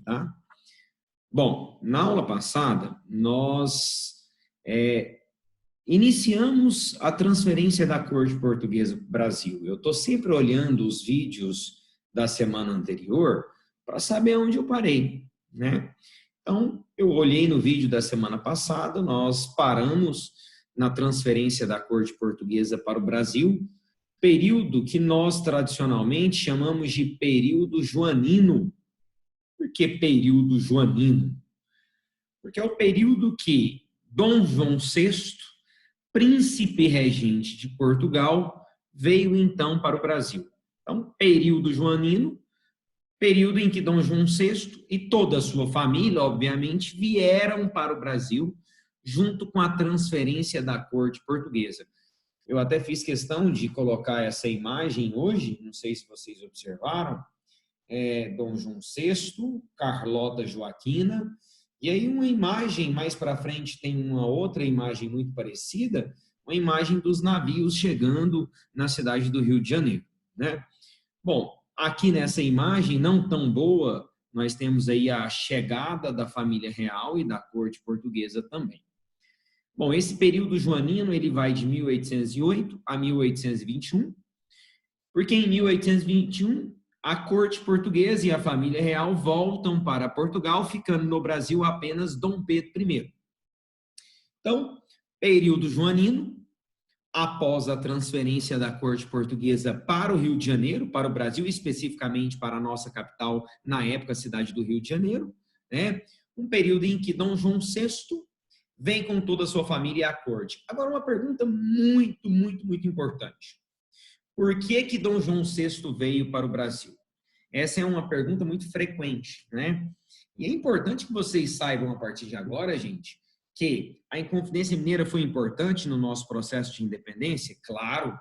tá? Bom, na aula passada, nós iniciamos a transferência da corte portuguesa para o Brasil. Eu estou sempre olhando os vídeos da semana anterior para saber onde eu parei, né? Então, eu olhei no vídeo da semana passada, nós paramos na transferência da corte portuguesa para o Brasil, período que nós tradicionalmente chamamos de período joanino. Por que período joanino? Porque é o período que Dom João VI, príncipe regente de Portugal, veio então para o Brasil. Então, período joanino, período em que Dom João VI e toda a sua família, obviamente, vieram para o Brasil junto com a transferência da corte portuguesa. Eu até fiz questão de colocar essa imagem hoje, não sei se vocês observaram, Dom João VI, Carlota Joaquina, e aí uma imagem mais para frente tem uma outra imagem muito parecida, uma imagem dos navios chegando na cidade do Rio de Janeiro, né? Bom, aqui nessa imagem não tão boa, nós temos aí a chegada da família real e da corte portuguesa também. Bom, esse período joanino, ele vai de 1808 a 1821, porque em 1821 a corte portuguesa e a família real voltam para Portugal, ficando no Brasil apenas Dom Pedro I. Então, período joanino, após a transferência da corte portuguesa para o Rio de Janeiro, para o Brasil, especificamente para a nossa capital, na época, a cidade do Rio de Janeiro, né? Um período em que Dom João VI vem com toda a sua família à corte. Agora, uma pergunta muito importante. Por que Dom João VI veio para o Brasil? Essa é uma pergunta muito frequente, né? E é importante que vocês saibam a partir de agora, gente, que a Inconfidência Mineira foi importante no nosso processo de independência, claro,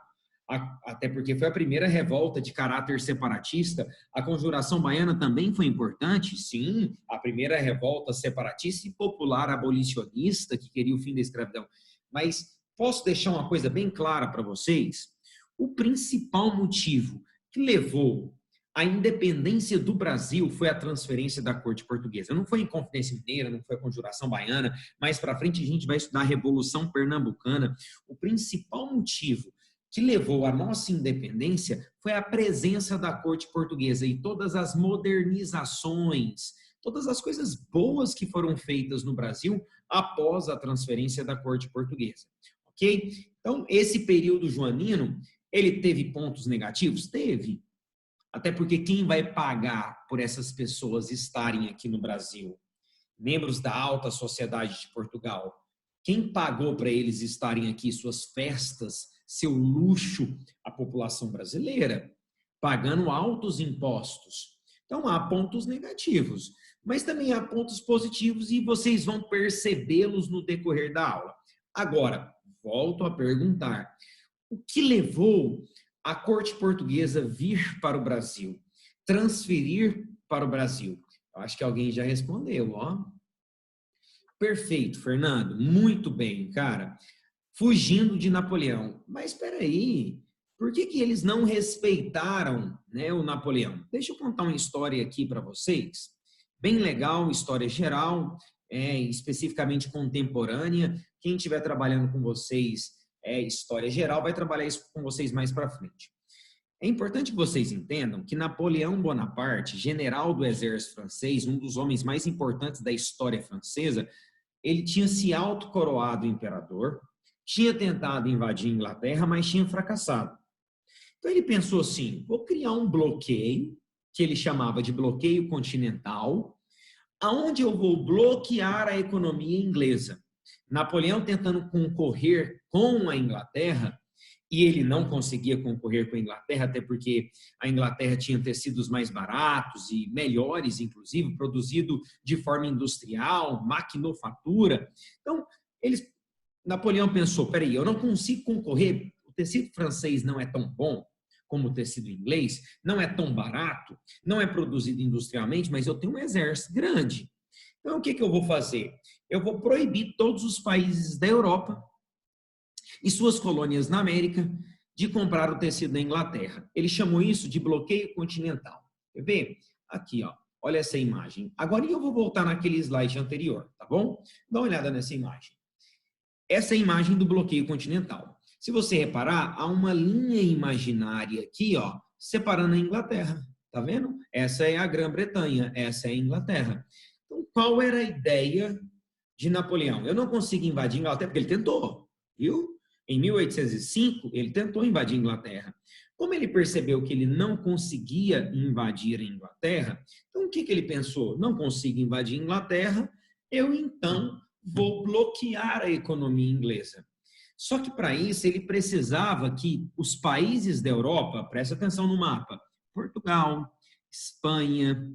até porque foi a primeira revolta de caráter separatista. A Conjuração Baiana também foi importante, sim, a primeira revolta separatista e popular abolicionista que queria o fim da escravidão. Mas posso deixar uma coisa bem clara para vocês? O principal motivo que levou a independência do Brasil foi a transferência da corte portuguesa. Não foi a Inconfidência Mineira, não foi a Conjuração Baiana. Mais para frente a gente vai estudar a Revolução Pernambucana. O principal motivo que levou à nossa independência foi a presença da corte portuguesa e todas as modernizações, todas as coisas boas que foram feitas no Brasil após a transferência da corte portuguesa. Ok? Então, esse período joanino, ele teve pontos negativos? Teve. Até porque quem vai pagar por essas pessoas estarem aqui no Brasil? Membros da alta sociedade de Portugal. Quem pagou para eles estarem aqui, suas festas, seu luxo? A população brasileira, pagando altos impostos. Então, há pontos negativos, mas também há pontos positivos e vocês vão percebê-los no decorrer da aula. Agora, volto a perguntar, o que levou a corte portuguesa vir para o Brasil, transferir para o Brasil? Eu acho que alguém já respondeu, ó. Perfeito, Fernando, muito bem, cara. Fugindo de Napoleão. Mas espera aí, por que eles não respeitaram, né, o Napoleão? Deixa eu contar uma história aqui para vocês, bem legal, história geral, especificamente contemporânea. Quem estiver trabalhando com vocês história geral, vai trabalhar isso com vocês mais para frente. É importante que vocês entendam que Napoleão Bonaparte, general do exército francês, um dos homens mais importantes da história francesa, ele tinha se autocoroado imperador, tinha tentado invadir a Inglaterra, mas tinha fracassado. Então ele pensou assim, vou criar um bloqueio, que ele chamava de bloqueio continental, aonde eu vou bloquear a economia inglesa. Napoleão tentando concorrer com a Inglaterra, e ele não conseguia concorrer com a Inglaterra, até porque a Inglaterra tinha tecidos mais baratos e melhores, inclusive, produzido de forma industrial, maquinofatura. Então, Napoleão pensou, peraí, eu não consigo concorrer, o tecido francês não é tão bom como o tecido inglês, não é tão barato, não é produzido industrialmente, mas eu tenho um exército grande. Então, o que eu vou fazer? Eu vou proibir todos os países da Europa e suas colônias na América de comprar o tecido da Inglaterra. Ele chamou isso de bloqueio continental. Quer ver? Aqui, ó. Olha essa imagem. Agora eu vou voltar naquele slide anterior, tá bom? Dá uma olhada nessa imagem. Essa é a imagem do bloqueio continental. Se você reparar, há uma linha imaginária aqui, ó, separando a Inglaterra. Tá vendo? Essa é a Grã-Bretanha, essa é a Inglaterra. Então, qual era a ideia de Napoleão? Eu não consigo invadir a Inglaterra, porque ele tentou, viu? Em 1805, ele tentou invadir a Inglaterra. Como ele percebeu que ele não conseguia invadir a Inglaterra, então o que ele pensou? Não consigo invadir a Inglaterra, eu então vou bloquear a economia inglesa. Só que para isso ele precisava que os países da Europa, preste atenção no mapa, Portugal, Espanha,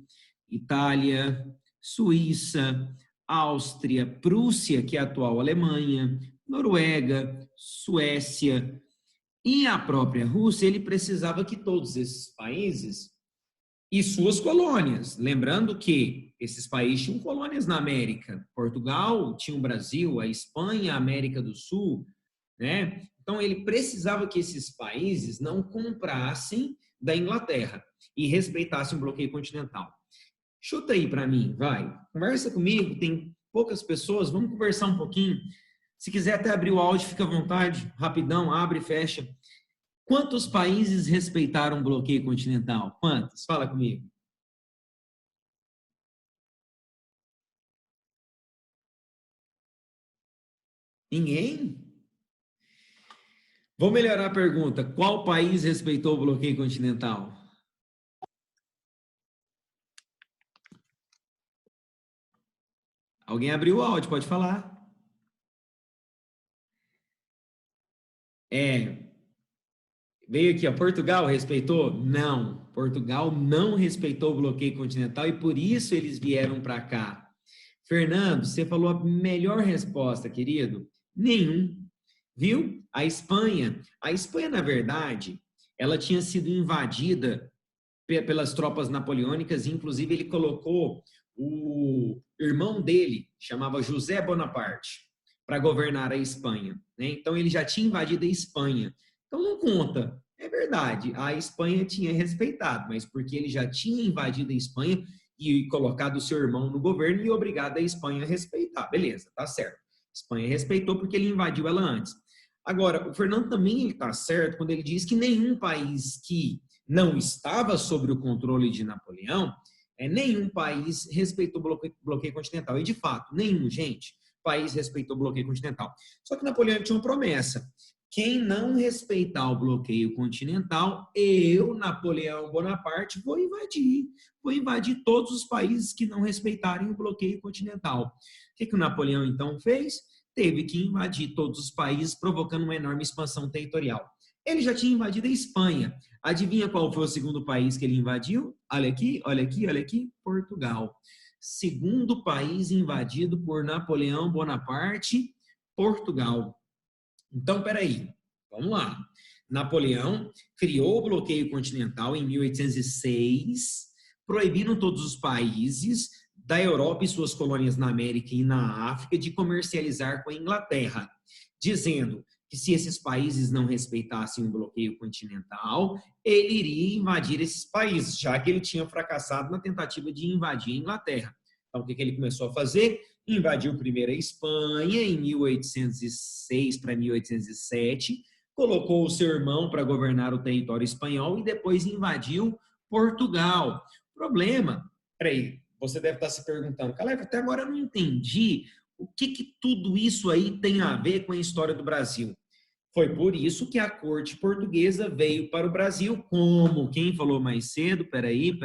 Itália, Suíça, Áustria, Prússia, que é a atual Alemanha, Noruega, Suécia e a própria Rússia, ele precisava que todos esses países e suas colônias, lembrando que esses países tinham colônias na América, Portugal tinha o Brasil, a Espanha, a América do Sul, né? Então ele precisava que esses países não comprassem da Inglaterra e respeitassem o bloqueio continental. Chuta aí para mim, vai. Conversa comigo, tem poucas pessoas, vamos conversar um pouquinho. Se quiser até abrir o áudio, fica à vontade, rapidão, abre e fecha. Quantos países respeitaram o bloqueio continental? Quantos? Fala comigo. Ninguém? Vou melhorar a pergunta. Qual país respeitou o bloqueio continental? Alguém abriu o áudio, pode falar. Veio aqui, ó, Portugal respeitou? Não, Portugal não respeitou o bloqueio continental e por isso eles vieram para cá. Fernando, você falou a melhor resposta, querido. Nenhum. Viu? A Espanha, na verdade, ela tinha sido invadida pelas tropas napoleônicas, e inclusive ele colocou o irmão dele, chamava José Bonaparte, para governar a Espanha, né? Então ele já tinha invadido a Espanha. Então não conta. É verdade, a Espanha tinha respeitado, mas porque ele já tinha invadido a Espanha e colocado o seu irmão no governo e obrigado a Espanha a respeitar. Beleza, tá certo. A Espanha respeitou porque ele invadiu ela antes. Agora, o Fernando também está certo quando ele diz que nenhum país que não estava sob o controle de Napoleão, nenhum país respeitou o bloqueio continental. E, de fato, nenhum, gente, país respeitou o bloqueio continental. Só que Napoleão tinha uma promessa. Quem não respeitar o bloqueio continental, eu, Napoleão Bonaparte, vou invadir. Vou invadir todos os países que não respeitarem o bloqueio continental. O que o Napoleão, então, fez? Teve que invadir todos os países, provocando uma enorme expansão territorial. Ele já tinha invadido a Espanha. Adivinha qual foi o segundo país que ele invadiu? Olha aqui, olha aqui, olha aqui, Portugal. Segundo país invadido por Napoleão Bonaparte, Portugal. Então, peraí, vamos lá. Napoleão criou o bloqueio continental em 1806, proibindo todos os países da Europa e suas colônias na América e na África de comercializar com a Inglaterra, dizendo que se esses países não respeitassem o bloqueio continental, ele iria invadir esses países, já que ele tinha fracassado na tentativa de invadir a Inglaterra. Então, o que ele começou a fazer? Invadiu primeiro a Espanha em 1806 para 1807, colocou o seu irmão para governar o território espanhol e depois invadiu Portugal. Problema, peraí, você deve estar se perguntando, Caleb, até agora eu não entendi o que tudo isso aí tem a ver com a história do Brasil. Foi por isso que a corte portuguesa veio para o Brasil, como quem falou mais cedo, peraí,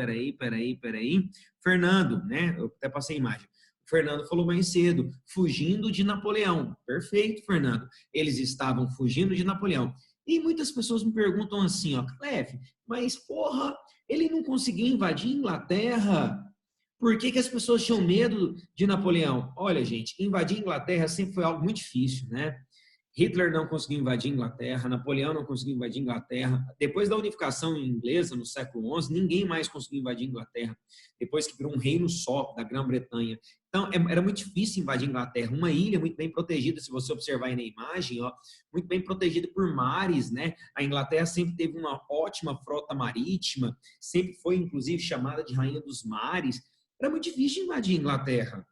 Fernando, né? Eu até passei a imagem. O Fernando falou mais cedo, fugindo de Napoleão. Perfeito, Fernando. Eles estavam fugindo de Napoleão. E muitas pessoas me perguntam assim, ó, Clef, mas porra, ele não conseguiu invadir a Inglaterra? Por que as pessoas tinham medo de Napoleão? Olha, gente, invadir a Inglaterra sempre foi algo muito difícil, né? Hitler não conseguiu invadir a Inglaterra, Napoleão não conseguiu invadir a Inglaterra. Depois da unificação inglesa, no século XI, ninguém mais conseguiu invadir a Inglaterra, depois que virou um reino só da Grã-Bretanha. Então, era muito difícil invadir a Inglaterra. Uma ilha muito bem protegida, se você observar aí na imagem, ó, muito bem protegida por mares, né? A Inglaterra sempre teve uma ótima frota marítima, sempre foi, inclusive, chamada de Rainha dos Mares. Era muito difícil invadir a Inglaterra.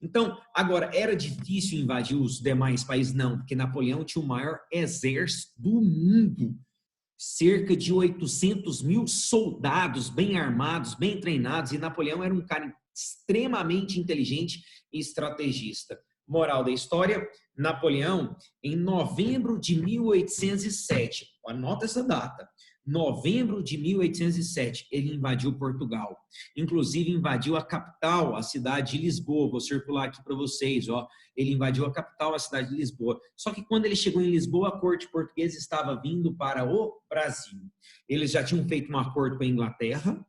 Então, agora, era difícil invadir os demais países? Não, porque Napoleão tinha o maior exército do mundo. Cerca de 800 mil soldados bem armados, bem treinados, e Napoleão era um cara extremamente inteligente e estrategista. Moral da história, Napoleão, em novembro de 1807, anota essa data, novembro de 1807, ele invadiu Portugal. Inclusive, invadiu a capital, a cidade de Lisboa. Vou circular aqui para vocês, ó. Ele invadiu a capital, a cidade de Lisboa. Só que quando ele chegou em Lisboa, a corte portuguesa estava vindo para o Brasil. Eles já tinham feito um acordo com a Inglaterra,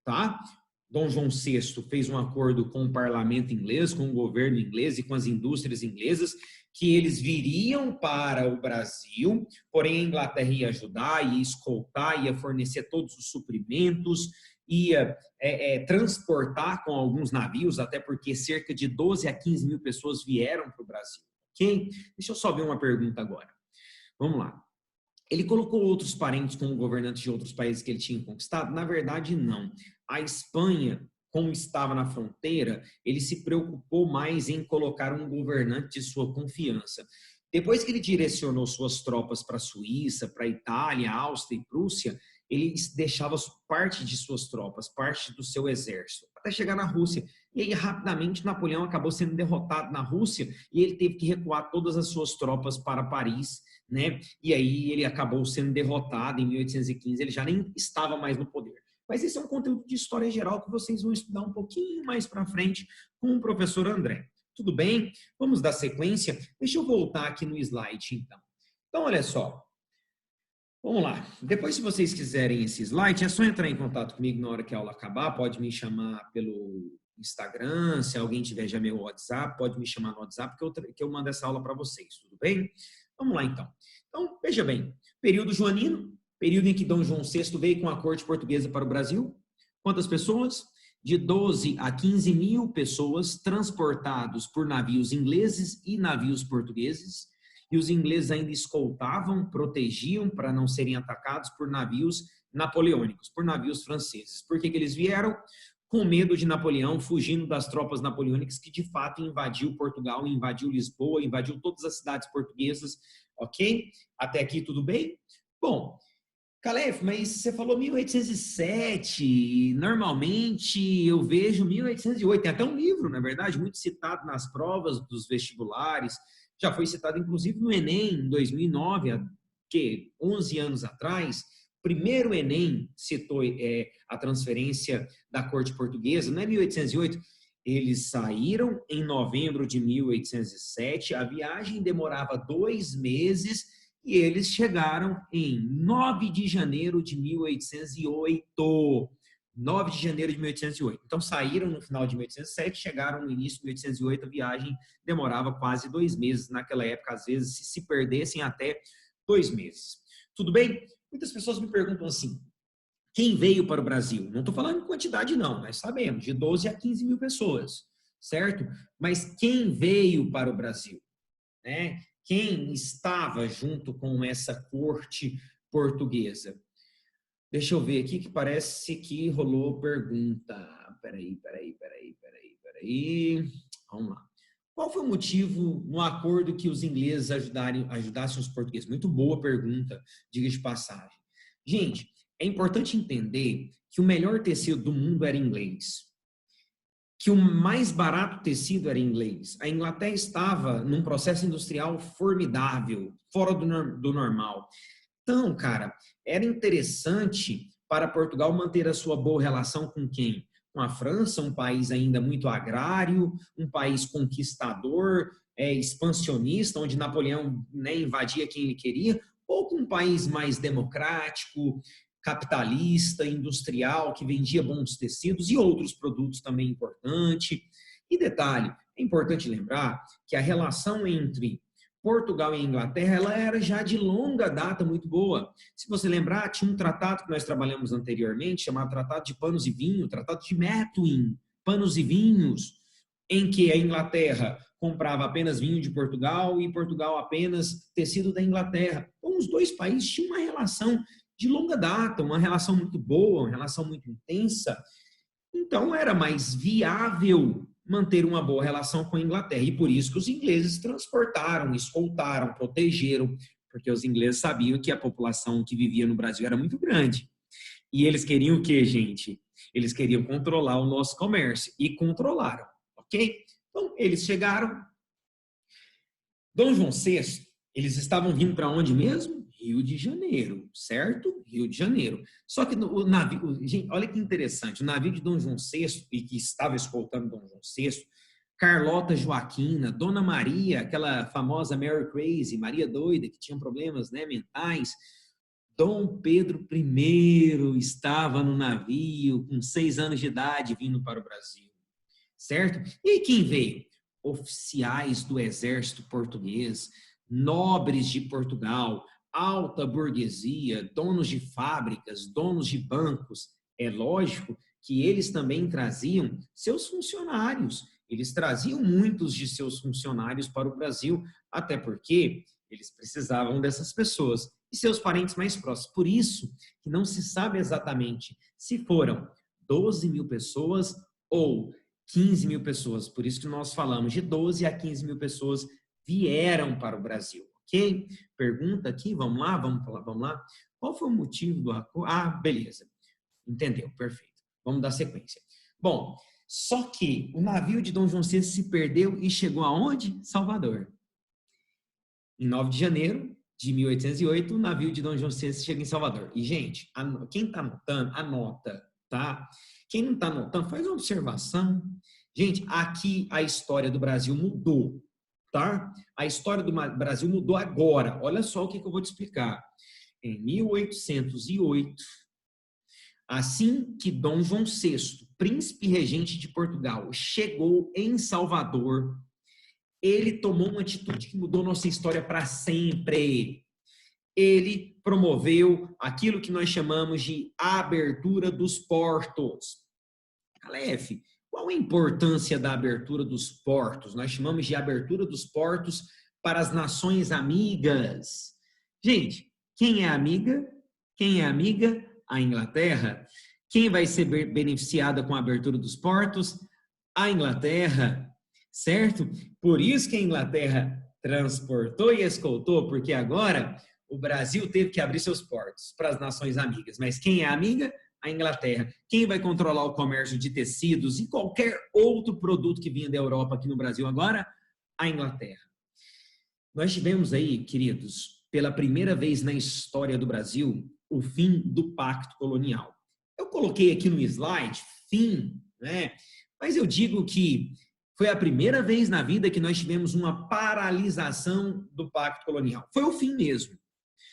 tá? Dom João VI fez um acordo com o parlamento inglês, com o governo inglês e com as indústrias inglesas, que eles viriam para o Brasil, porém a Inglaterra ia ajudar, ia escoltar, ia fornecer todos os suprimentos, ia transportar com alguns navios, até porque cerca de 12 a 15 mil pessoas vieram para o Brasil. Ok? Deixa eu só ver uma pergunta agora. Vamos lá. Ele colocou outros parentes como governantes de outros países que ele tinha conquistado? Na verdade, não. A Espanha, como estava na fronteira, ele se preocupou mais em colocar um governante de sua confiança. Depois que ele direcionou suas tropas para a Suíça, para a Itália, Áustria e Prússia, ele deixava parte de suas tropas, parte do seu exército, até chegar na Rússia. E aí, rapidamente, Napoleão acabou sendo derrotado na Rússia e ele teve que recuar todas as suas tropas para Paris, né? E aí ele acabou sendo derrotado em 1815, ele já nem estava mais no poder. Mas esse é um conteúdo de história geral que vocês vão estudar um pouquinho mais para frente com o professor André. Tudo bem? Vamos dar sequência? Deixa eu voltar aqui no slide, então. Então, olha só. Vamos lá. Depois, se vocês quiserem esse slide, é só entrar em contato comigo na hora que a aula acabar. Pode me chamar pelo Instagram, se alguém tiver já meu WhatsApp, pode me chamar no WhatsApp que eu mando essa aula para vocês, tudo bem? Vamos lá, então. Então, veja bem. Período joanino, período em que Dom João VI veio com a corte portuguesa para o Brasil. Quantas pessoas? De 12 a 15 mil pessoas transportados por navios ingleses e navios portugueses. E os ingleses ainda escoltavam, protegiam para não serem atacados por navios napoleônicos, por navios franceses. Por que eles vieram? Com medo de Napoleão, fugindo das tropas napoleônicas que de fato invadiu Portugal, invadiu Lisboa, invadiu todas as cidades portuguesas, ok? Até aqui tudo bem? Bom, Calef, mas você falou 1807, normalmente eu vejo 1808, tem até um livro, na verdade, muito citado nas provas dos vestibulares, já foi citado inclusive no Enem, em 2009, há 11 anos atrás, o primeiro Enem citou a transferência da corte portuguesa, não é 1808, eles saíram em novembro de 1807, a viagem demorava 2 meses, e eles chegaram em 9 de janeiro de 1808. 9 de janeiro de 1808. Então, saíram no final de 1807, chegaram no início de 1808, a viagem demorava quase 2 meses. Naquela época, às vezes, se perdessem até 2 meses. Tudo bem? Muitas pessoas me perguntam assim, quem veio para o Brasil? Não estou falando em quantidade, não, nós sabemos, de 12 a 15 mil pessoas, certo? Mas quem veio para o Brasil? Né? Quem estava junto com essa corte portuguesa? Deixa eu ver aqui que parece que rolou pergunta. Peraí. Vamos lá. Qual foi o motivo no acordo que os ingleses ajudassem os portugueses? Muito boa pergunta, diga de passagem. Gente, é importante entender que o melhor tecido do mundo era inglês. Que o mais barato tecido era inglês. A Inglaterra estava num processo industrial formidável, fora do normal. Então, cara, era interessante para Portugal manter a sua boa relação com quem? Com a França, um país ainda muito agrário, um país conquistador, expansionista, onde Napoleão, né, invadia quem ele queria, ou com um país mais democrático, capitalista, industrial, que vendia bons tecidos e outros produtos também importantes. E detalhe, é importante lembrar que a relação entre Portugal e Inglaterra, ela era já de longa data muito boa. Se você lembrar, tinha um tratado que nós trabalhamos anteriormente, chamado Tratado de Panos e Vinho, Tratado de Methuen, Panos e Vinhos, em que a Inglaterra comprava apenas vinho de Portugal e Portugal apenas tecido da Inglaterra. Então, os dois países tinham uma relação de longa data, uma relação muito boa, uma relação muito intensa. Então, era mais viável manter uma boa relação com a Inglaterra. E por isso que os ingleses transportaram, escoltaram, protegeram, porque os ingleses sabiam que a população que vivia no Brasil era muito grande. E eles queriam o quê, gente? Eles queriam controlar o nosso comércio. E controlaram, ok? Então, eles chegaram. Dom João VI, eles estavam vindo para onde mesmo? Rio de Janeiro, certo? Rio de Janeiro. Só que o navio, gente, olha que interessante, o navio de Dom João VI, e que estava escoltando Dom João VI, Carlota Joaquina, Dona Maria, aquela famosa Mary Crazy, Maria Doida, que tinha problemas, né, mentais. Dom Pedro I estava no navio, com 6 anos de idade, vindo para o Brasil, certo? E aí quem veio? Oficiais do exército português, nobres de Portugal, alta burguesia, donos de fábricas, donos de bancos. É lógico que eles também traziam seus funcionários. Eles traziam muitos de seus funcionários para o Brasil, até porque eles precisavam dessas pessoas e seus parentes mais próximos. Por isso que não se sabe exatamente se foram 12 mil pessoas ou 15 mil pessoas. Por isso que nós falamos de 12 a 15 mil pessoas vieram para o Brasil, ok? Pergunta aqui, vamos lá, vamos lá. Qual foi o motivo do acordo? Ah, beleza. Entendeu, perfeito. Vamos dar sequência. Bom, só que o navio de Dom João VI se perdeu e chegou aonde? Salvador. Em 9 de janeiro de 1808, o navio de Dom João VI chega em Salvador. E, gente, quem está anotando, anota, tá? Quem não está anotando, faz uma observação. Gente, aqui a história do Brasil mudou, tá? A história do Brasil mudou agora. Olha só o que eu vou te explicar. Em 1808, assim que Dom João VI, príncipe regente de Portugal, chegou em Salvador, ele tomou uma atitude que mudou nossa história para sempre. Ele promoveu aquilo que nós chamamos de abertura dos portos. Aleph, qual a importância da abertura dos portos? Nós chamamos de abertura dos portos para as nações amigas. Gente, quem é amiga? Quem é amiga? A Inglaterra. Quem vai ser beneficiada com a abertura dos portos? A Inglaterra, certo? Por isso que a Inglaterra transportou e escoltou, porque agora o Brasil teve que abrir seus portos para as nações amigas. Mas quem é amiga? A Inglaterra. Quem vai controlar o comércio de tecidos e qualquer outro produto que vinha da Europa aqui no Brasil agora? A Inglaterra. Nós tivemos aí, queridos, pela primeira vez na história do Brasil, o fim do pacto colonial. Eu coloquei aqui no slide, fim, né? Mas eu digo que foi a primeira vez na vida que nós tivemos uma paralisação do pacto colonial. Foi o fim mesmo.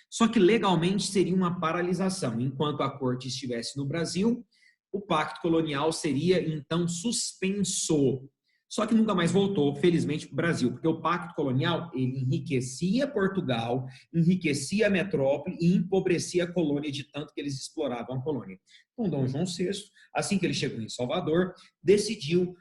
Só que legalmente seria uma paralisação. Enquanto a corte estivesse no Brasil, o pacto colonial seria então suspenso. Só que nunca mais voltou, felizmente, para o Brasil, porque o pacto colonial ele enriquecia Portugal, enriquecia a metrópole e empobrecia a colônia de tanto que eles exploravam a colônia. Então, Dom João VI, assim que ele chegou em Salvador, decidiu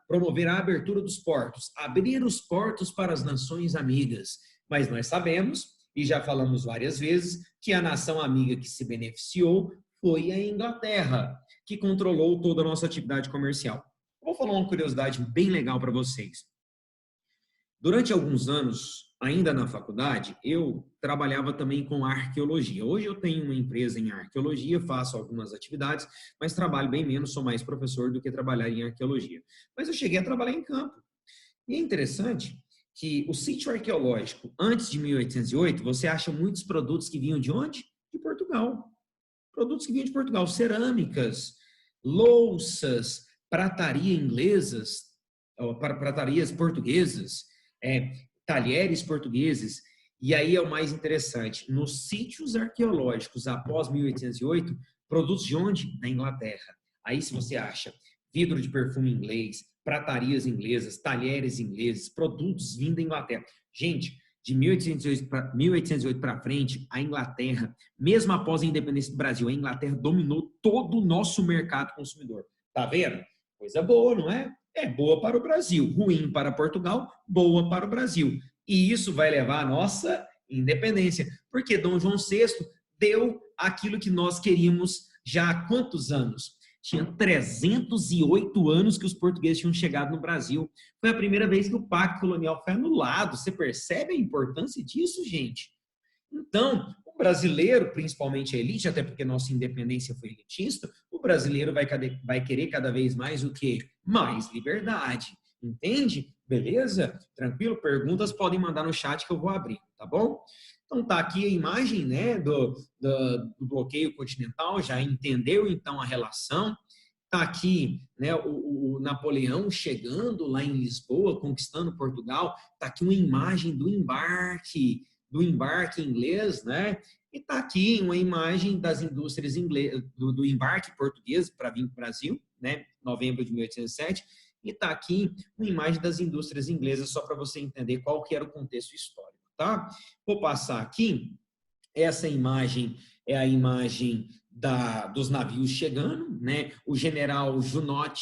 promover a abertura dos portos, abrir os portos para as nações amigas. Mas nós sabemos, e já falamos várias vezes, que a nação amiga que se beneficiou foi a Inglaterra, que controlou toda a nossa atividade comercial. Vou falar uma curiosidade bem legal para vocês. Durante alguns anos, ainda na faculdade, eu trabalhava também com arqueologia. Hoje eu tenho uma empresa em arqueologia, faço algumas atividades, mas trabalho bem menos, sou mais professor do que trabalhar em arqueologia. Mas eu cheguei a trabalhar em campo. E é interessante que o sítio arqueológico, antes de 1808, você acha muitos produtos que vinham de onde? De Portugal. Produtos que vinham de Portugal, cerâmicas, louças, prataria inglesas, pratarias portuguesas, talheres portugueses. E aí é o mais interessante, nos sítios arqueológicos após 1808, produtos de onde? Da Inglaterra. Aí se você acha vidro de perfume inglês, pratarias inglesas, talheres ingleses, produtos vindo da Inglaterra. Gente, de 1808 para frente, a Inglaterra, mesmo após a independência do Brasil, a Inglaterra dominou todo o nosso mercado consumidor. Tá vendo? Coisa boa, não é? É boa para o Brasil, ruim para Portugal, boa para o Brasil. E isso vai levar à nossa independência, porque Dom João VI deu aquilo que nós queríamos já há quantos anos? Tinha 308 anos que os portugueses tinham chegado no Brasil. Foi a primeira vez que o Pacto Colonial foi anulado. Você percebe a importância disso, gente? Então, o brasileiro, principalmente a elite, até porque nossa independência foi elitista, o brasileiro vai querer cada vez mais o quê? Mais liberdade. Entende? Beleza? Tranquilo? Perguntas podem mandar no chat que eu vou abrir, tá bom? Então, tá aqui a imagem, né, do bloqueio continental, já entendeu, então, a relação. Tá aqui, né, o Napoleão chegando lá em Lisboa, conquistando Portugal. Tá aqui uma imagem do embarque inglês, né? E tá aqui uma imagem das indústrias inglesas, do embarque português para vir para o Brasil, né, novembro de 1807. E tá aqui uma imagem das indústrias inglesas, só para você entender qual que era o contexto histórico, tá? Vou passar aqui. Essa imagem é a imagem dos navios chegando, né? O general Junot,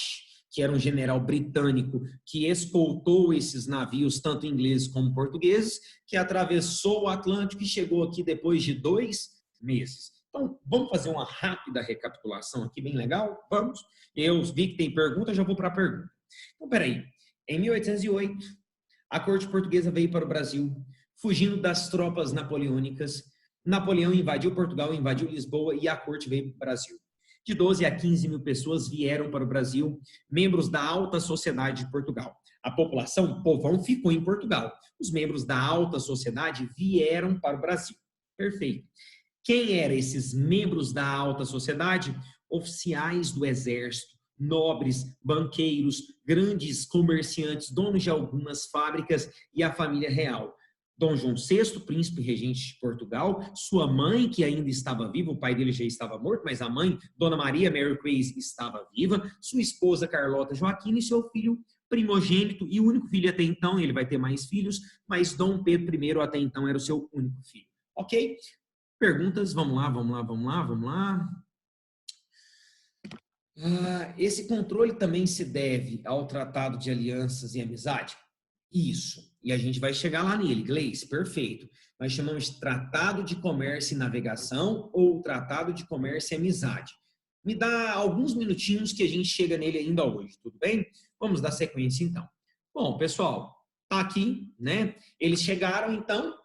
que era um general britânico que escoltou esses navios, tanto ingleses como portugueses, que atravessou o Atlântico e chegou aqui depois de 2 meses. Então, vamos fazer uma rápida recapitulação aqui, bem legal? Vamos. Eu vi que tem pergunta, já vou para a pergunta. Então, peraí. Em 1808, a corte portuguesa veio para o Brasil, fugindo das tropas napoleônicas. Napoleão invadiu Portugal, invadiu Lisboa e a corte veio para o Brasil. De 12 a 15 mil pessoas vieram para o Brasil, membros da alta sociedade de Portugal. A população, o povão, ficou em Portugal. Os membros da alta sociedade vieram para o Brasil. Perfeito. Quem eram esses membros da alta sociedade? Oficiais do exército, nobres, banqueiros, grandes comerciantes, donos de algumas fábricas e a família real. Dom João VI, príncipe regente de Portugal, sua mãe, que ainda estava viva, o pai dele já estava morto, mas a mãe, Dona Maria Mary Queys, estava viva, sua esposa Carlota Joaquina e seu filho primogênito e único filho até então, ele vai ter mais filhos, mas Dom Pedro I até então era o seu único filho. Ok? Perguntas? Vamos lá. Esse controle também se deve ao Tratado de Alianças e Amizade? Isso. E a gente vai chegar lá nele. Gleice, perfeito. Nós chamamos de Tratado de Comércio e Navegação ou Tratado de Comércio e Amizade. Me dá alguns minutinhos que a gente chega nele ainda hoje, tudo bem? Vamos dar sequência, então. Bom, pessoal, tá aqui, né? Eles chegaram, então...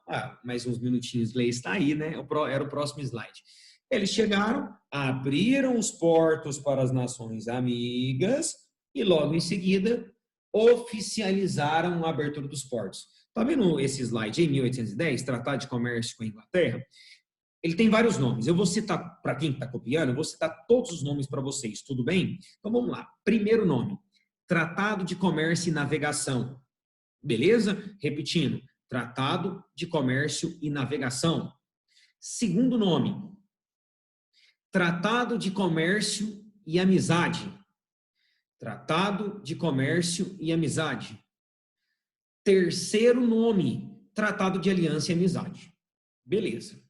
mais uns minutinhos, Gleice está aí, né? Era o próximo slide. Eles chegaram, abriram os portos para as nações amigas e logo em seguida oficializaram a abertura dos portos. Está vendo esse slide em 1810, Tratado de Comércio com a Inglaterra? Ele tem vários nomes. Eu vou citar, para quem está copiando, eu vou citar todos os nomes para vocês, tudo bem? Então vamos lá. Primeiro nome, Tratado de Comércio e Navegação. Beleza? Repetindo, Tratado de Comércio e Navegação. Segundo nome, Tratado de Comércio e Amizade. Tratado de Comércio e Amizade. Terceiro nome, Tratado de Aliança e Amizade. Beleza.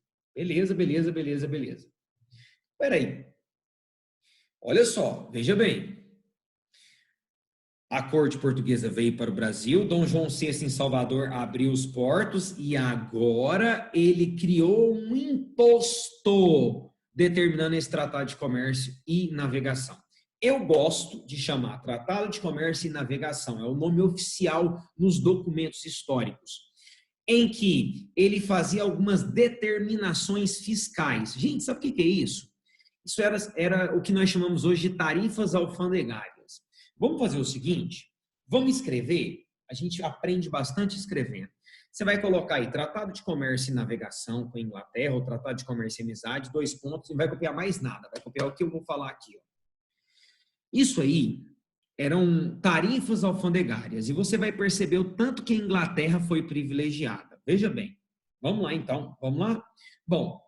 Peraí. Olha só, veja bem. A corte portuguesa veio para o Brasil, Dom João VI em Salvador abriu os portos e agora ele criou um imposto determinando esse Tratado de Comércio e Navegação. Eu gosto de chamar Tratado de Comércio e Navegação, é o nome oficial nos documentos históricos, em que ele fazia algumas determinações fiscais. Gente, sabe o que é isso? Isso era o que nós chamamos hoje de tarifas alfandegárias. Vamos fazer o seguinte, vamos escrever, a gente aprende bastante escrevendo. Você vai colocar aí Tratado de Comércio e Navegação com a Inglaterra, ou Tratado de Comércio e Amizade, 2 pontos, e não vai copiar mais nada, vai copiar o que eu vou falar aqui. Ó. Isso aí eram tarifas alfandegárias, e você vai perceber o tanto que a Inglaterra foi privilegiada. Veja bem, vamos lá então, vamos lá? Bom,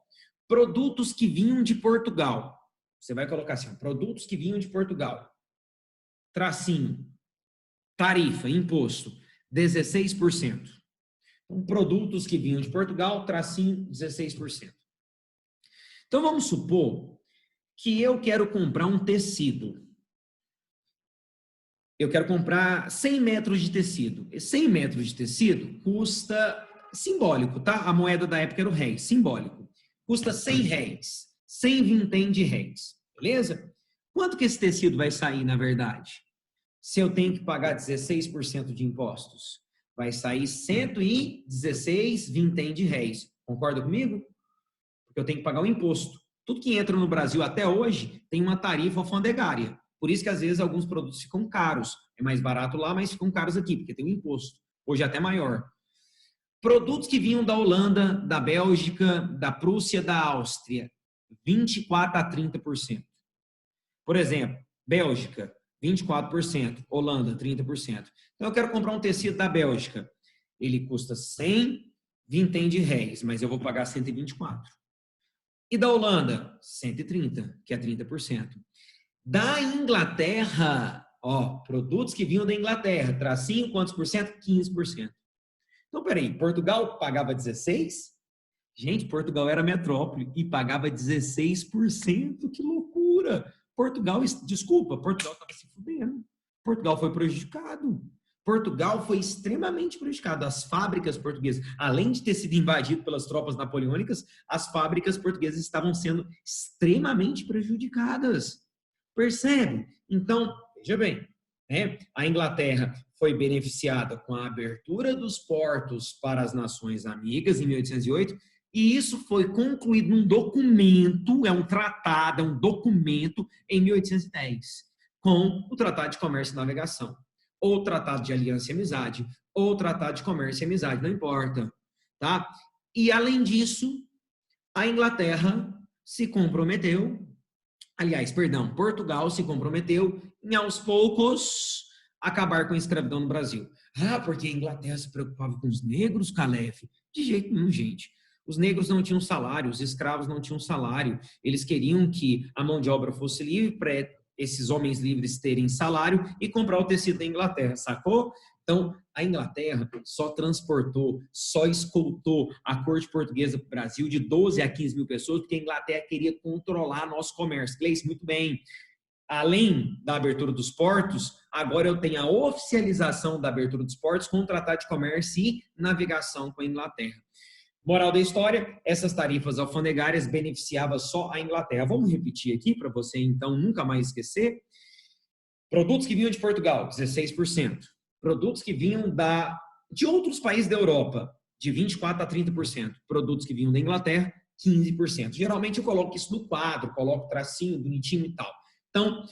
produtos que vinham de Portugal, você vai colocar assim, produtos que vinham de Portugal, tracinho, tarifa, imposto, 16%. Então, produtos que vinham de Portugal, tracinho, 16%. Então, vamos supor que eu quero comprar um tecido. Eu quero comprar 100 metros de tecido. E 100 metros de tecido custa simbólico, tá? A moeda da época era o réis, simbólico. Custa 100 réis, 100 vintém de réis, beleza? Quanto que esse tecido vai sair, na verdade? Se eu tenho que pagar 16% de impostos, vai sair 116 vintém de réis. Concorda comigo? Porque eu tenho que pagar o imposto. Tudo que entra no Brasil até hoje tem uma tarifa alfandegária. Por isso que, às vezes, alguns produtos ficam caros. É mais barato lá, mas ficam caros aqui, porque tem um imposto. Hoje é até maior. Produtos que vinham da Holanda, da Bélgica, da Prússia, da Áustria, 24% a 30%. Por exemplo, Bélgica, 24%, Holanda, 30%. Então, eu quero comprar um tecido da Bélgica. Ele custa 100 vintém de réis, mas eu vou pagar 124. E da Holanda, 130, que é 30%. Da Inglaterra, ó, produtos que vinham da Inglaterra, tracinho, quantos por cento? 15%. Então, peraí, Portugal pagava 16%? Gente, Portugal era metrópole e pagava 16%, que loucura! Portugal estava se fudendo. Portugal foi prejudicado. Portugal foi extremamente prejudicado. As fábricas portuguesas, além de ter sido invadido pelas tropas napoleônicas, as fábricas portuguesas estavam sendo extremamente prejudicadas. Percebe? Então, veja bem, né? A Inglaterra foi beneficiada com a abertura dos portos para as nações amigas em 1808, e isso foi concluído num documento, é um tratado, é um documento em 1810, com o Tratado de Comércio e Navegação, ou Tratado de Aliança e Amizade, ou Tratado de Comércio e Amizade, não importa, tá? E além disso, a Inglaterra se comprometeu, Portugal se comprometeu em aos poucos acabar com a escravidão no Brasil. Ah, porque a Inglaterra se preocupava com os negros, Calef? De jeito nenhum, gente. Os negros não tinham salário, os escravos não tinham salário. Eles queriam que a mão de obra fosse livre para esses homens livres terem salário e comprar o tecido da Inglaterra, sacou? Então, a Inglaterra só transportou, só escoltou a corte portuguesa para o Brasil de 12 a 15 mil pessoas, porque a Inglaterra queria controlar nosso comércio. Gleice, muito bem. Além da abertura dos portos, agora eu tenho a oficialização da abertura dos portos com o Tratado de Comércio e Navegação com a Inglaterra. Moral da história, essas tarifas alfandegárias beneficiavam só a Inglaterra. Vamos repetir aqui para você, então, nunca mais esquecer. Produtos que vinham de Portugal, 16%. Produtos que vinham de outros países da Europa, de 24% a 30%. Produtos que vinham da Inglaterra, 15%. Geralmente eu coloco isso no quadro, coloco tracinho bonitinho e tal. Então,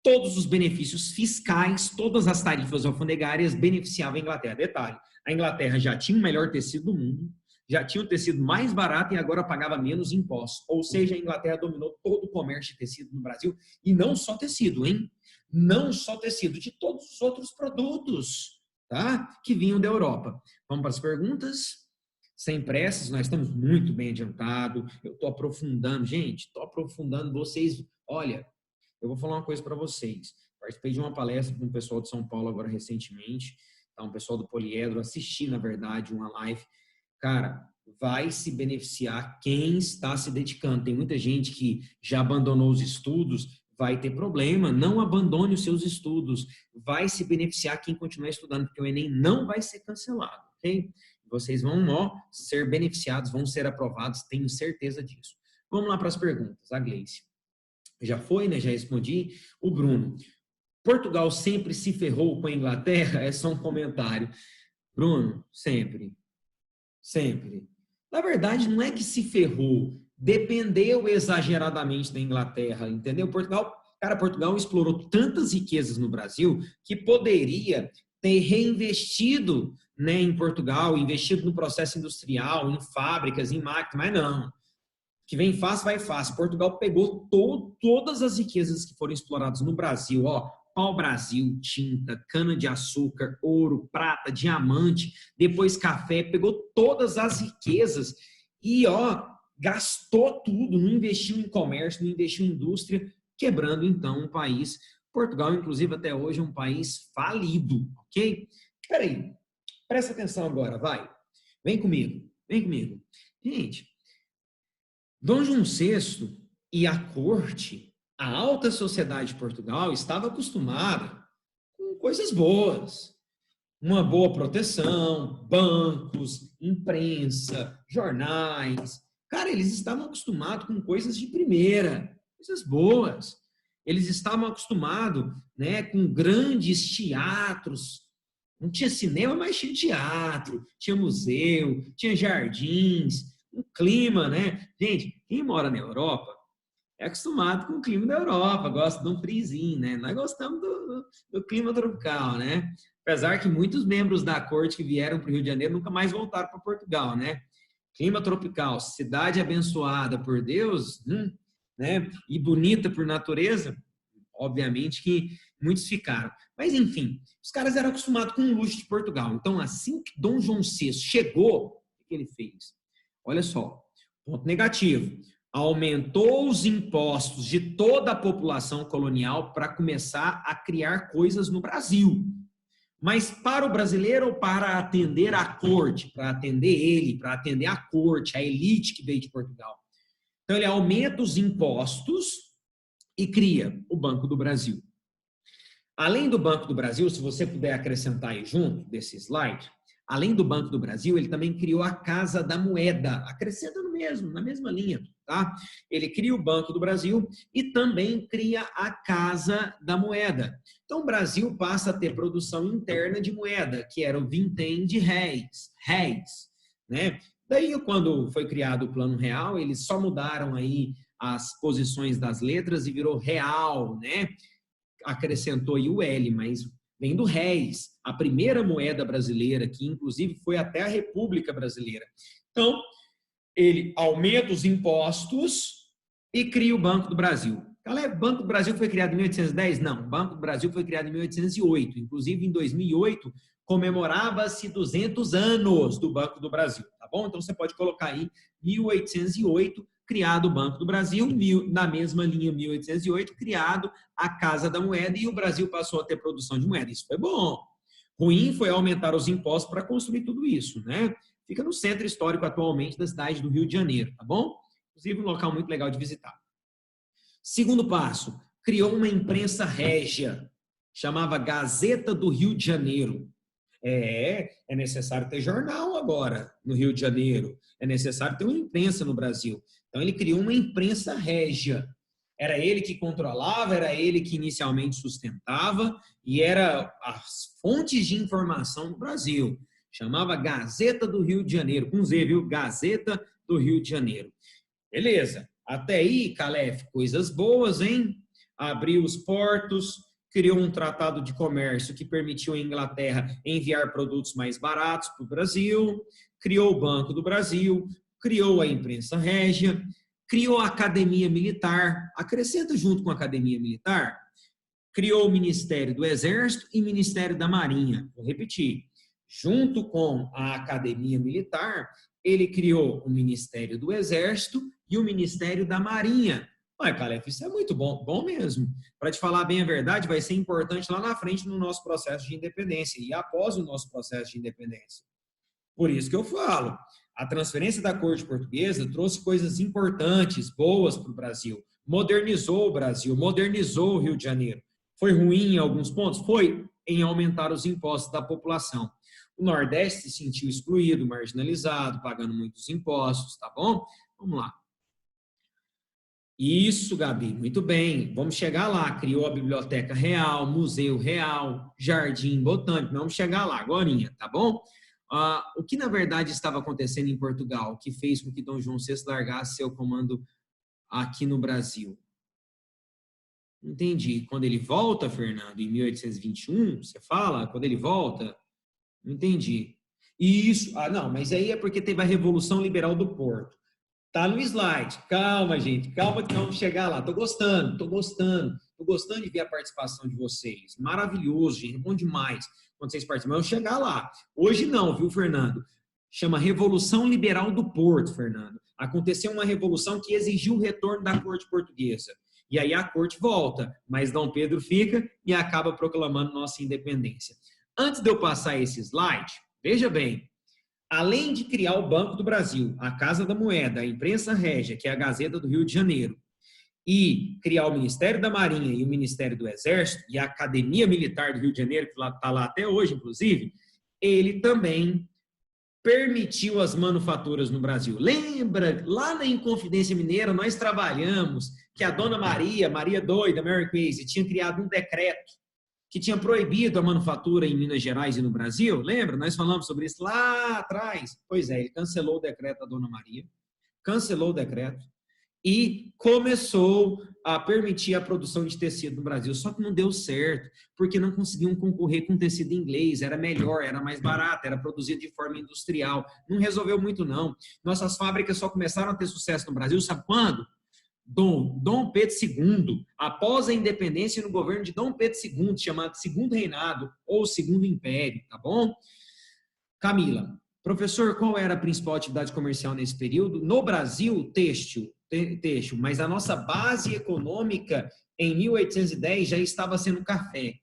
todos os benefícios fiscais, todas as tarifas alfandegárias beneficiavam a Inglaterra. Detalhe, a Inglaterra já tinha o melhor tecido do mundo, já tinha o tecido mais barato e agora pagava menos impostos. Ou seja, a Inglaterra dominou todo o comércio de tecido no Brasil. E não só tecido, hein? Não só tecido, de todos os outros produtos, tá? Que vinham da Europa. Vamos para as perguntas? Sem pressas, nós estamos muito bem adiantados. Eu estou aprofundando, gente, estou aprofundando vocês. Olha, eu vou falar uma coisa para vocês. Participei de uma palestra com um pessoal de São Paulo agora recentemente, tá? Um pessoal do Poliedro, assisti, na verdade, uma live. Cara, vai se beneficiar quem está se dedicando. Tem muita gente que já abandonou os estudos, vai ter problema. Não abandone os seus estudos. Vai se beneficiar quem continuar estudando, porque o Enem não vai ser cancelado, ok? Vocês vão, ser beneficiados, vão ser aprovados, tenho certeza disso. Vamos lá para as perguntas. A Gleice já foi, né? Já respondi. O Bruno. Portugal sempre se ferrou com a Inglaterra? É só um comentário. Bruno, sempre. Sempre. Na verdade, não é que se ferrou, dependeu exageradamente da Inglaterra, entendeu? Portugal explorou tantas riquezas no Brasil que poderia ter reinvestido, né, em Portugal, investido no processo industrial, em fábricas, em máquinas, mas não. Que vem fácil, vai fácil. Portugal pegou todas as riquezas que foram exploradas no Brasil, pau-brasil, tinta, cana-de-açúcar, ouro, prata, diamante, depois café, pegou todas as riquezas e, gastou tudo, não investiu em comércio, não investiu em indústria, quebrando, então, um país. Portugal, inclusive, até hoje é um país falido, ok? Espera aí, presta atenção agora, vai. Vem comigo. Gente, Dom João VI e a corte, a alta sociedade de Portugal, estava acostumada com coisas boas. Uma boa proteção, bancos, imprensa, jornais. Cara, eles estavam acostumados com coisas de primeira, coisas boas. Eles estavam acostumados, né, com grandes teatros. Não tinha cinema, mas tinha teatro, tinha museu, tinha jardins, um clima, né? Gente, quem mora na Europa é acostumado com o clima da Europa, gosta de um friozinho, né? Nós gostamos do clima tropical, né? Apesar que muitos membros da corte que vieram para o Rio de Janeiro nunca mais voltaram para Portugal, né? Clima tropical, cidade abençoada por Deus, né? E bonita por natureza, obviamente que muitos ficaram. Mas, enfim, os caras eram acostumados com o luxo de Portugal. Então, assim que Dom João VI chegou, o que ele fez? Olha só, ponto negativo. Aumentou os impostos de toda a população colonial para começar a criar coisas no Brasil. Mas para o brasileiro ou para atender a corte, para atender ele, para atender a corte, a elite que veio de Portugal. Então, ele aumenta os impostos e cria o Banco do Brasil. Além do Banco do Brasil, se você puder acrescentar aí junto desse slide, além do Banco do Brasil, ele também criou a Casa da Moeda, acrescenta no mesmo, na mesma linha, tá? Ele cria o Banco do Brasil e também cria a Casa da Moeda. Então, o Brasil passa a ter produção interna de moeda, que era o vintém de réis, né? Daí, quando foi criado o Plano Real, eles só mudaram aí as posições das letras e virou real, né? Acrescentou aí o L, mas vem do réis, a primeira moeda brasileira, que inclusive foi até a República Brasileira. Então, ele aumenta os impostos e cria o Banco do Brasil. O Banco do Brasil foi criado em 1810? Não, o Banco do Brasil foi criado em 1808. Inclusive, em 2008, comemorava-se 200 anos do Banco do Brasil, tá bom? Então, você pode colocar aí 1808, criado o Banco do Brasil, na mesma linha 1808, criado a Casa da Moeda e o Brasil passou a ter produção de moeda. Isso foi bom. Ruim foi aumentar os impostos para construir tudo isso, né? Fica no centro histórico atualmente da cidade do Rio de Janeiro, tá bom? Inclusive um local muito legal de visitar. Segundo passo, criou uma imprensa régia, chamava Gazeta do Rio de Janeiro. É necessário ter jornal agora no Rio de Janeiro, é necessário ter uma imprensa no Brasil. Então, ele criou uma imprensa régia. Era ele que controlava, era ele que inicialmente sustentava e era as fontes de informação do Brasil. Chamava Gazeta do Rio de Janeiro, com Z, viu? Gazeta do Rio de Janeiro. Beleza. Até aí, Calef, coisas boas, hein? Abriu os portos, criou um tratado de comércio que permitiu à Inglaterra enviar produtos mais baratos para o Brasil, criou o Banco do Brasil, criou a imprensa régia, criou a Academia Militar, acrescenta junto com a Academia Militar, criou o Ministério do Exército e Ministério da Marinha. Vou repetir, junto com a Academia Militar, ele criou o Ministério do Exército e o Ministério da Marinha. Olha, Calef, isso é muito bom, bom mesmo. Para te falar bem a verdade, vai ser importante lá na frente no nosso processo de independência e após o nosso processo de independência. Por isso que eu falo, a transferência da corte portuguesa trouxe coisas importantes, boas para o Brasil, modernizou o Brasil, modernizou o Rio de Janeiro. Foi ruim em alguns pontos? Foi em aumentar os impostos da população. O Nordeste se sentiu excluído, marginalizado, pagando muitos impostos, tá bom? Vamos lá. Isso, Gabi, muito bem. Vamos chegar lá. Criou a Biblioteca Real, Museu Real, Jardim Botânico. Vamos chegar lá agorinha, tá bom? O que, na verdade, estava acontecendo em Portugal, que fez com que Dom João VI largasse seu comando aqui no Brasil? Entendi. Quando ele volta, Fernando, em 1821, você fala? Quando ele volta? Não entendi. Isso. Não, mas aí é porque teve a Revolução Liberal do Porto. Tá no slide. Calma, gente. Calma que vamos chegar lá. Tô gostando de ver a participação de vocês. Maravilhoso, gente. Bom demais quando vocês participam. Vamos chegar lá. Hoje não, viu, Fernando? Chama Revolução Liberal do Porto, Fernando. Aconteceu uma revolução que exigiu o retorno da corte portuguesa. E aí a corte volta, mas Dom Pedro fica e acaba proclamando nossa independência. Antes de eu passar esse slide, veja bem, além de criar o Banco do Brasil, a Casa da Moeda, a imprensa régia, que é a Gazeta do Rio de Janeiro, e criar o Ministério da Marinha e o Ministério do Exército, e a Academia Militar do Rio de Janeiro, que está lá até hoje, inclusive, ele também permitiu as manufaturas no Brasil. Lembra, lá na Inconfidência Mineira, nós trabalhamos que a dona Maria, Maria doida, Mary Crazy, tinha criado um decreto que tinha proibido a manufatura em Minas Gerais e no Brasil. Lembra? Nós falamos sobre isso lá atrás. Pois é, ele cancelou o decreto da dona Maria, cancelou o decreto e começou a permitir a produção de tecido no Brasil. Só que não deu certo, porque não conseguiam concorrer com tecido inglês, era melhor, era mais barato, era produzido de forma industrial. Não resolveu muito, não. Nossas fábricas só começaram a ter sucesso no Brasil, sabe quando? Dom Pedro II, após a independência no governo de Dom Pedro II, chamado Segundo Reinado ou Segundo Império, tá bom? Camila, professor, qual era a principal atividade comercial nesse período? No Brasil, têxtil, mas a nossa base econômica em 1810 já estava sendo café.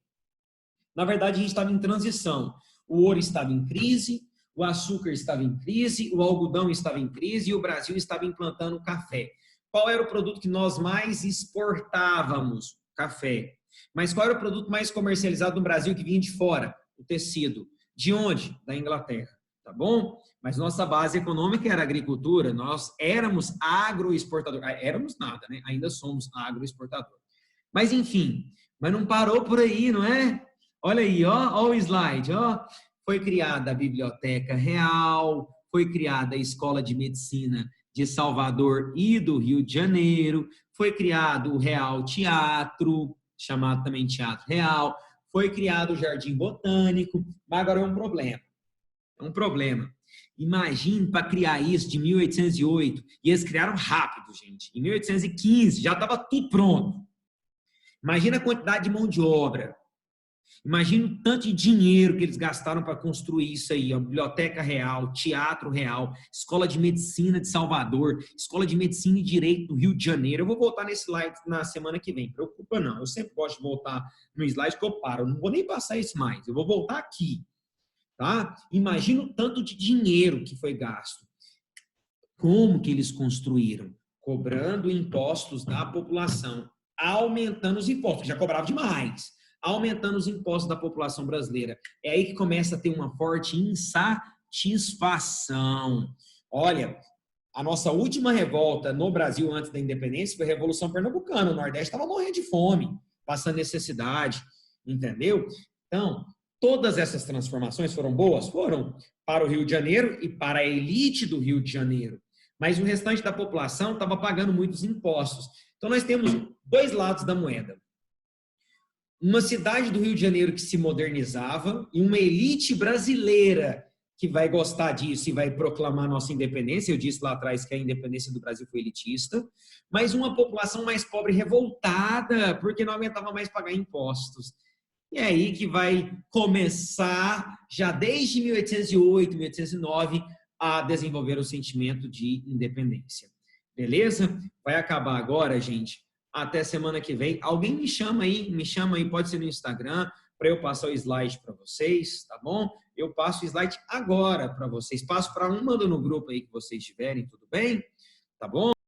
Na verdade, a gente estava em transição. O ouro estava em crise, o açúcar estava em crise, o algodão estava em crise e o Brasil estava implantando café. Qual era o produto que nós mais exportávamos? Café. Mas qual era o produto mais comercializado no Brasil que vinha de fora? O tecido. De onde? Da Inglaterra. Tá bom? Mas nossa base econômica era a agricultura, nós éramos agroexportador. Éramos nada, né? Ainda somos agroexportador. Mas enfim, mas não parou por aí, não é? Olha aí, ó o slide, ó. Foi criada a Biblioteca Real, foi criada a Escola de Medicina de Salvador e do Rio de Janeiro, foi criado o Real Teatro, chamado também Teatro Real, foi criado o Jardim Botânico, mas agora é um problema. É um problema. Imagine para criar isso de 1808, e eles criaram rápido, gente. Em 1815 já estava tudo pronto. Imagina a quantidade de mão de obra. Imagina o tanto de dinheiro que eles gastaram para construir isso aí, a Biblioteca Real, Teatro Real, Escola de Medicina de Salvador, Escola de Medicina e Direito do Rio de Janeiro. Eu vou voltar nesse slide na semana que vem, preocupa não, eu sempre gosto de voltar no slide que eu paro, eu não vou nem passar isso mais, eu vou voltar aqui, tá? Imagina o tanto de dinheiro que foi gasto. Como que eles construíram? Cobrando impostos da população, aumentando os impostos, já cobrava demais, aumentando os impostos da população brasileira. É aí que começa a ter uma forte insatisfação. Olha, a nossa última revolta no Brasil antes da independência foi a Revolução Pernambucana. O Nordeste estava morrendo de fome, passando necessidade, entendeu? Então, todas essas transformações foram boas? Foram para o Rio de Janeiro e para a elite do Rio de Janeiro. Mas o restante da população estava pagando muitos impostos. Então, nós temos dois lados da moeda. Uma cidade do Rio de Janeiro que se modernizava e uma elite brasileira que vai gostar disso e vai proclamar nossa independência. Eu disse lá atrás que a independência do Brasil foi elitista, mas uma população mais pobre revoltada porque não aguentava mais pagar impostos. E é aí que vai começar, já desde 1808, 1809, a desenvolver o sentimento de independência. Beleza? Vai acabar agora, gente. Até semana que vem. Alguém me chama aí, pode ser no Instagram, para eu passar o slide para vocês, tá bom? Eu passo o slide agora para vocês. Passo para um, manda no grupo aí que vocês tiverem, tudo bem? Tá bom?